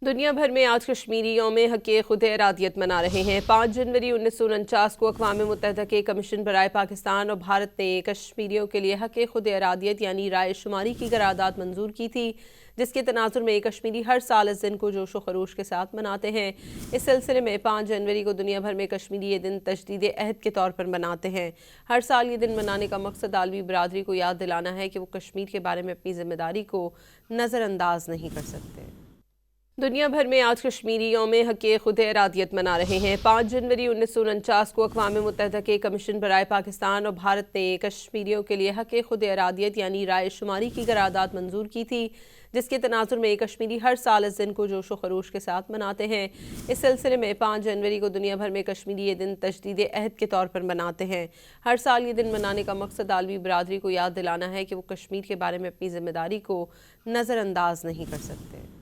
दुनिया भर में आज कश्मीरी यौम हक़ खुद इरादियत मना रहे हैं। 5 जनवरी 1949 को अक़वाम मुत्तहिदा के कमीशन बराए पाकिस्तान और भारत ने कश्मीरियों के लिए हक़ खुद इरादियत यानी राय शुमारी की करारदाद मंजूर की थी, जिसके तनाजुर में कश्मीरी हर साल इस दिन को जोश व खरोश के साथ मनाते हैं। इस सिलसिले में 5 जनवरी को दुनिया भर में कश्मीरी ये दिन तजदीद अहद के तौर पर मनाते हैं। हर साल ये दिन मनाने का मकसद आलमी बरादरी को याद दिलाना है कि वो कश्मीर के बारे में अपनी जिम्मेदारी को नज़रअंदाज नहीं कर सकते। दुनिया भर में आज कश्मीरी यौम हक़ खुद इरादियत मना रहे हैं। 5 जनवरी 1949 को अक़वाम मुत्तहिदा के कमीशन बराए पाकिस्तान और भारत ने कश्मीरियों के लिए हक़ खुद इरादियत यानी राय शुमारी की करारदाद मंजूर की थी, जिसके तनाजुर में कश्मीरी हर साल इस दिन को जोश व खरोश के साथ मनाते हैं। इस सिलसिले में 5 जनवरी को दुनिया भर में कश्मीरी ये दिन तजदीद अहद के तौर पर मनाते हैं। हर साल ये दिन मनाने का मकसद आलमी बरादरी को याद दिलाना है कि वो कश्मीर के बारे में अपनी जिम्मेदारी को नज़रअंदाज नहीं कर सकते।